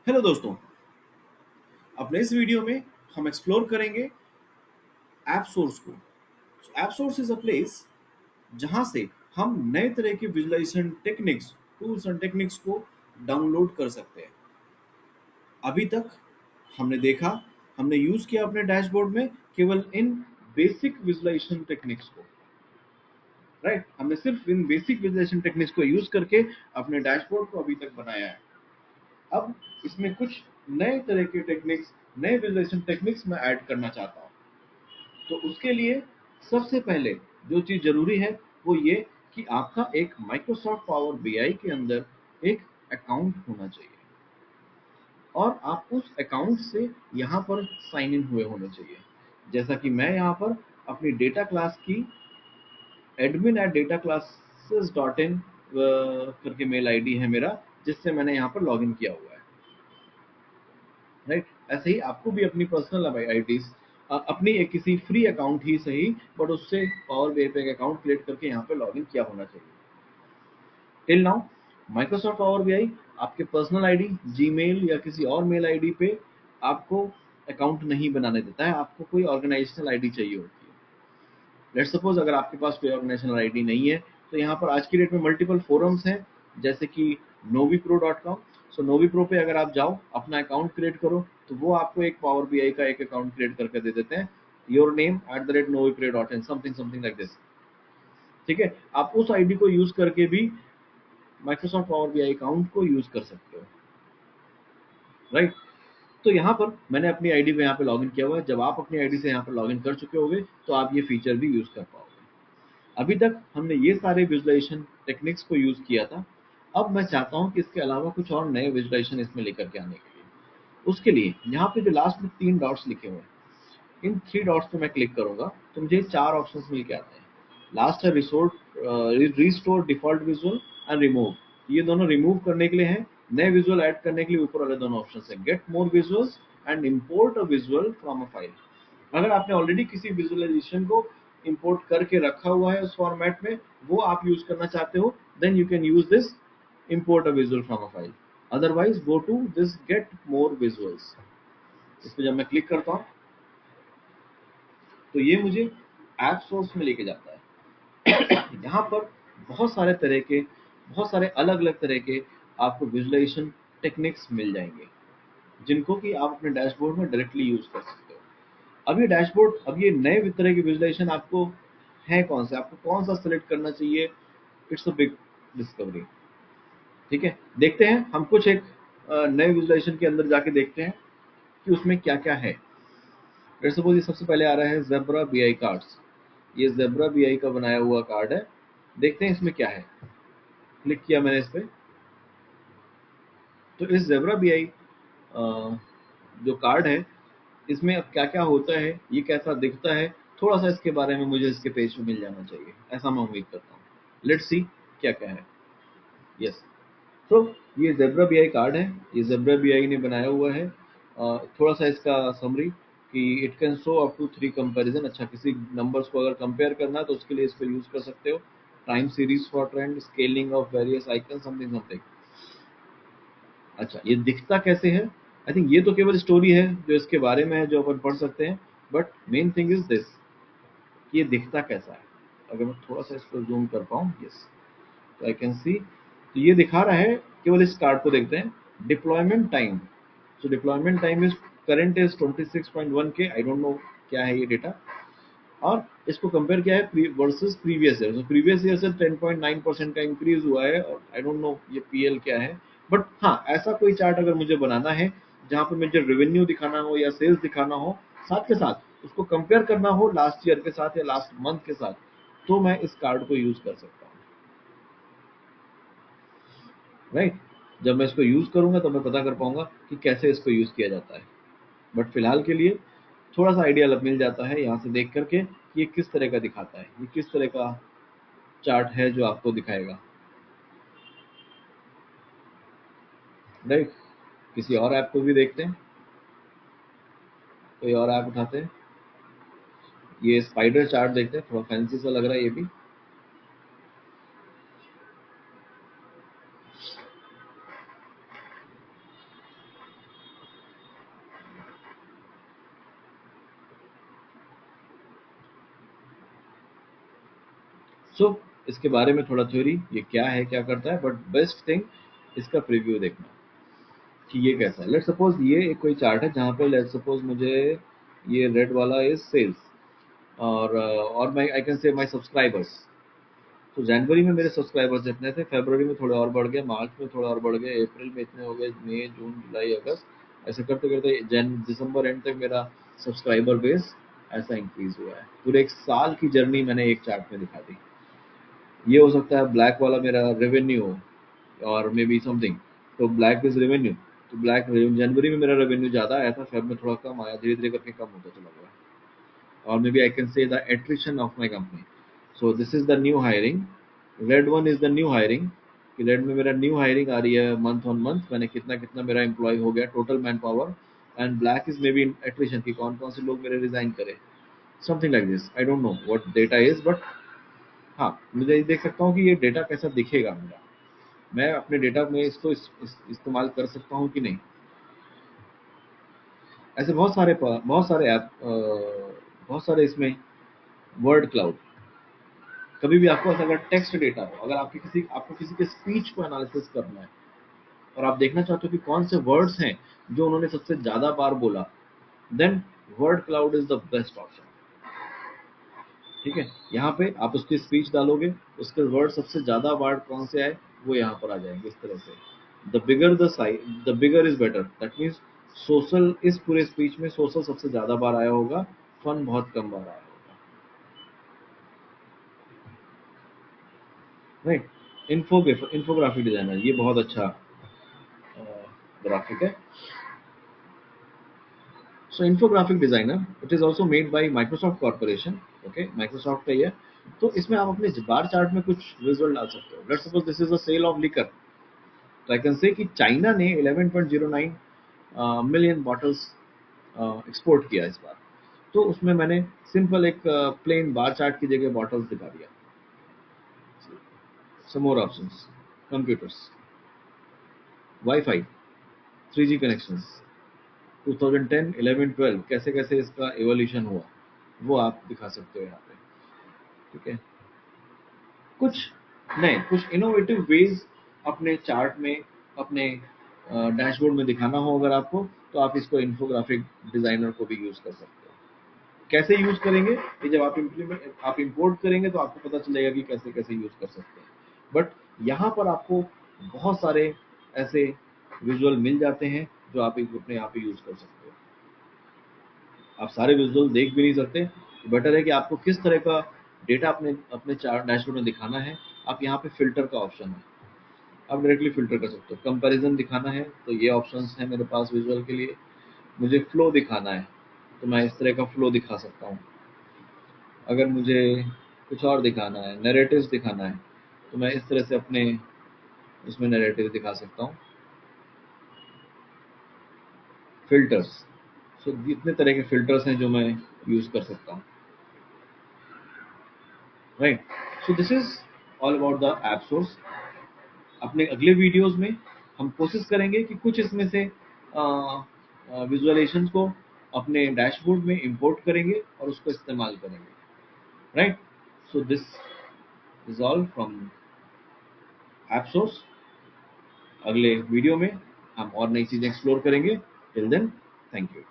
Hello दोस्तों, अपने इस वीडियो में हम एक्सप्लोर करेंगे ऐप सोर्स को। App source is a place जहां से हम नए तरह के visualisation techniques, tools and techniques को डाउनलोड कर सकते हैं। अभी तक हमने देखा, हमने यूज किया अपने डैशबोर्ड में केवल इन बेसिक विजुअलाइजेशन टेक्निक्स को। राइट, हमने सिर्फ इन बेसिक विजुअलाइजेशन टेक्निक्स को यूज करके अपने डैशबोर्ड को अभी तक बनाया है। अब इसमें कुछ नए तरह के टेक्निक्स, नए विजुअलाइजेशन टेक्निक्स मैं ऐड करना चाहता हूँ। तो उसके लिए सबसे पहले जो चीज जरूरी है वो ये कि आपका एक माइक्रोसॉफ्ट पावर बीआई के अंदर एक अकाउंट होना चाहिए और आप उस अकाउंट से यहाँ पर साइन इन हुए होने चाहिए। जैसा कि मैं यहाँ पर अपनी डेटा क्लास की admin@dataclasses.in करके मेल आईडी है मेरा, जिससे मैंने यहाँ पर लॉगिन किया हुआ है। राइट, ऐसे ही आपको भी अपनी पर्सनल आईडीज, अपनी एक किसी फ्री अकाउंट ही सही, बट उससे पावर बीआई पे एक अकाउंट क्रिएट करके यहाँ पे लॉगिन किया होना चाहिए। Till now Microsoft power BI आपके पर्सनल आईडी, जीमेल या किसी और मेल आईडी पे आपको अकाउंट नहीं बनाने देता है, आपको कोई ऑर्गेनाइजेशनल आईडी चाहिए होती है। लेट्स सपोज अगर आपके पास कोई ऑर्गेनाइजेशनल आईडी नहीं है तो यहाँ पर आज की डेट में मल्टीपल फोरम्स हैं, जैसे कि novipro.com। सो novipro पे अगर आप जाओ, अपना अकाउंट क्रिएट करो, तो वो आपको एक पावर बीआई का एक अकाउंट क्रिएट करके दे देते हैं, your name @novipro.in, something something like this. ठीक है, आप उस आईडी को यूज करके भी माइक्रोसॉफ्ट पावर बीआई अकाउंट को यूज कर सकते हो। राइट, तो यहाँ पर मैंने अपनी आईडी को यहाँ पे लॉगिन किया हुआ है। जब आप अपनी आईडी से यहाँ पर लॉगिन कर चुके होगे तो आप ये फीचर भी यूज कर पाओगे। अभी तक हमने ये सारे विजुअलाइजेशन टेक्निक्स को यूज किया था। अब मैं चाहता हूँ कि इसके अलावा कुछ और नए विजुअलाइजेशन इसमें लेकर के आने के लिए, उसके लिए यहाँ पे जो लास्ट में 3 डॉट्स लिखे हुए हैं, इन 3 डॉट्स पे मैं क्लिक करूंगा तो मुझे 4 ऑप्शंस मिल के आते हैं। लास्ट है restore default visual and remove. ये दोनों रिमूव करने के लिए हैं, नए विजुअल ऐड करने के लिए ऊपर वाले दोनों ऑप्शन है। Get more visuals and import a visual from a file. अगर आपने ऑलरेडी किसी विजुअलाइजेशन को इंपोर्ट करके रखा हुआ है उस फॉर्मेट में, वो आप यूज करना चाहते हो, then you can use this import a visual from a file। otherwise go to this get more visuals। इस पर जब मैं क्लिक करता हूँ तो ये मुझे ऐप सोर्स में लेके जाता है। यहाँ पर बहुत सारे अलग अलग तरह के आपको विजुअलाइजेशन टेक्निक्स मिल जाएंगे, जिनको कि आप अपने डैशबोर्ड में डायरेक्टली यूज कर सकते हो। अब ये डैशबोर्ड, अब ये नए तरह के विजुअलाइजेशन आपको है कौन से, आपको कौन सा सेलेक्ट करना चाहिए, इट्स अ बिग डिस्कवरी। ठीक है, देखते हैं हम कुछ एक नए विजुअलाइजेशन के अंदर जाके देखते हैं कि उसमें क्या क्या है। लेट्स सपोज ये सबसे पहले आ रहा है ज़ेब्रा बीआई कार्ड्स। ये ज़ेब्रा बीआई का बनाया हुआ कार्ड है, देखते हैं इसमें क्या है। क्लिक किया मैंने इस पे, तो इस ज़ेब्रा बीआई जो कार्ड है, इसमें अब क्या क्या होता है, ये कैसा दिखता है, थोड़ा सा इसके बारे में मुझे इसके पेज पे मिल जाना चाहिए, ऐसा मैं उम्मीद करता हूँ। लेट्स सी क्या क्या है। यस, तो ये ज़ेब्रा बीआई कार्ड है, ये ज़ेब्रा बीआई ने बनाया हुआ है। थोड़ा सा इसका समरी कि it can show up to 3 comparison. अच्छा, किसी नंबर्स को अगर कंपेयर करना है तो उसके लिए इसको यूज कर सकते हो। Time series for trend, scaling of various icon, something something. अच्छा, ये दिखता कैसे है, आई थिंक ये तो केवल स्टोरी है जो इसके बारे में है, जो अपन पढ़ सकते हैं। But main thing is this, कि ये दिखता कैसा है। अगर मैं थोड़ा सा इसको जूम कर पाऊँ, यस, तो आई कैन सी। तो ये दिखा रहा है, केवल इस कार्ड को देखते हैं। Deployment time, so deployment time is current is 26.1 के, आई डोंट नो क्या है ये डेटा। और इसको कंपेयर किया है वर्सेस प्रीवियस ईयर, तो प्रीवियस ईयर से 10.9% का इंक्रीज हुआ है। और आई डोंट नो ये पीएल क्या है, बट हाँ, ऐसा कोई चार्ट अगर मुझे बनाना है जहाँ पे मुझे रेवेन्यू दिखाना हो या सेल्स दिखाना हो, साथ के साथ उसको कंपेयर करना हो लास्ट ईयर के साथ या लास्ट मंथ के साथ, तो मैं इस कार्ड को यूज कर सकता हूँ। राइट, जब मैं इसको यूज करूंगा तो मैं पता कर पाऊंगा कि कैसे इसको यूज किया जाता है। बट फिलहाल के लिए थोड़ा सा आइडिया मिल जाता है यहाँ से देख करके कि ये किस तरह का दिखाता है, ये किस तरह का चार्ट है जो आपको दिखाएगा। राइट, किसी और ऐप को भी देखते हैं, कोई और ऐप उठाते हैं। ये स्पाइडर चार्ट देखते हैं, थोड़ा फैंसी सा लग रहा है ये भी। सो इसके बारे में थोड़ा थ्योरी, ये क्या है, क्या करता है, बट बेस्ट थिंग इसका प्रीव्यू देखना कि ये कैसा है। लेट्स सपोज ये एक कोई चार्ट है जहाँ पे लेट्स सपोज मुझे ये रेड वाला इज सेल्स, और मैं I can say my subscribers. तो जनवरी में मेरे सब्सक्राइबर्स इतने थे, फरवरी में थोड़े और बढ़ गए, मार्च में थोड़ा और बढ़ गए, अप्रैल में इतने हो गए, मई जून जुलाई अगस्त, ऐसे करते करते जन दिसंबर एंड तक मेरा सब्सक्राइबर बेस ऐसा इंक्रीज हुआ है। पूरे एक साल की जर्नी मैंने एक चार्ट में दिखा दी। ये हो सकता है ब्लैक वाला मेरा रेवेन्यू हो और मे बी समथिंग। तो ब्लैक इज रेवेन्यू, तो ब्लैक जनवरी में मेरा रेवेन्यू ज़्यादा आया था, फेब में थोड़ा कम आया, धीरे धीरे करके कम होता चला गया। or maybe I can say the attrition of my company. So this is the new hiring. Red one is the new hiring. कि रेड में मेरा न्यू हायरिंग आ रही है मंथ ऑन मंथ, मैंने कितना कितना मेरा एम्प्लॉय हो गया total man power. And black is may be attrition की कौन कौन से लोग मेरे रिजाइन करे, something like this. I don't know what data is, but हाँ मुझे ये देख सकता हूँ कि ये डेटा कैसा दिखेगा मेरा, मैं अपने डेटा में इसको इस्तेमाल कर सकता हूँ कि नहीं। ऐसे बहुत सारे ऐप, बहुत सारे इसमें वर्ड क्लाउड। कभी भी आपको अगर टेक्स्ट डेटा हो, अगर आपको किसी के स्पीच को एनालिसिस करना है और आप देखना चाहते हो कि कौन से वर्ड्स हैं जो उन्होंने सबसे ज्यादा बार बोला, then word cloud is the best option. ठीक है, यहाँ पे आप उसकी स्पीच डालोगे, उसके वर्ड सबसे ज्यादा बार कौन से आए वो यहाँ पर आ जाएंगे इस तरह से। The bigger is better, that means social, इस पूरे स्पीच में सोशल सबसे ज्यादा बार आया होगा, फन बहुत कम बार आया होगा। राइट, इन्फोग्राफिक डिजाइनर, ये बहुत अच्छा ग्राफिक है। So infographic designer, it is also made by Microsoft Corporation. Okay, Microsoft का ही है। तो इसमें आप अपने बार चार्ट में कुछ विजुअल डाल सकते हो। Let's suppose this is a sale of liquor. तो I can say कि चाइना ने 11.09 मिलियन बॉटल्स एक्सपोर्ट किया इस बार। तो उसमें मैंने सिंपल एक प्लेन बार चार्ट की जगह बॉटल्स दिखा दिया। Some more options, computers, Wi-Fi, 3G connections, 2010, 11, 12 कैसे कैसे इसका एवोल्यूशन हुआ वो आप दिखा सकते हो यहाँ पे। ठीक है, कुछ नए, कुछ इनोवेटिव वेज अपने चार्ट में, अपने डैशबोर्ड में दिखाना हो अगर आपको, तो आप इसको इन्फोग्राफिक डिजाइनर को भी यूज कर सकते हो। कैसे यूज करेंगे, ये जब आप इंपोर्ट करेंगे तो आपको पता चलेगा कि कैसे कैसे यूज कर सकते हैं। बट यहाँ पर आपको बहुत सारे ऐसे विजुअल मिल जाते हैं जो आप अपने आप ही यूज कर सकते हो। आप सारे विजुअल देख भी नहीं सकते, बेटर है कि आपको किस तरह का डेटा अपने अपने चार्ट डैशबोर्ड में दिखाना है। आप यहाँ पे फिल्टर का ऑप्शन है, आप डायरेक्टली फिल्टर कर सकते हो। कंपैरिजन दिखाना है तो ये ऑप्शंस हैं मेरे पास विजुअल के लिए। मुझे फ्लो दिखाना है तो मैं इस तरह का फ्लो दिखा सकता हूँ। अगर मुझे कुछ और दिखाना है, नैरेटिव्स दिखाना है, तो मैं इस तरह से अपने उसमें नैरेटिव दिखा सकता हूँ। फिल्टर्स, सो इतने तरह के फिल्टर्स हैं जो मैं यूज कर सकता हूँ। Right, so this is all about the app source. अपने अगले वीडियोस में हम कोशिश करेंगे कि कुछ इसमें से विजुअलाइजेशन को अपने डैशबोर्ड में इंपोर्ट करेंगे और उसको इस्तेमाल करेंगे। Right, so this is all from app source. अगले वीडियो में हम और नई चीजें एक्सप्लोर करेंगे। Till then, thank you.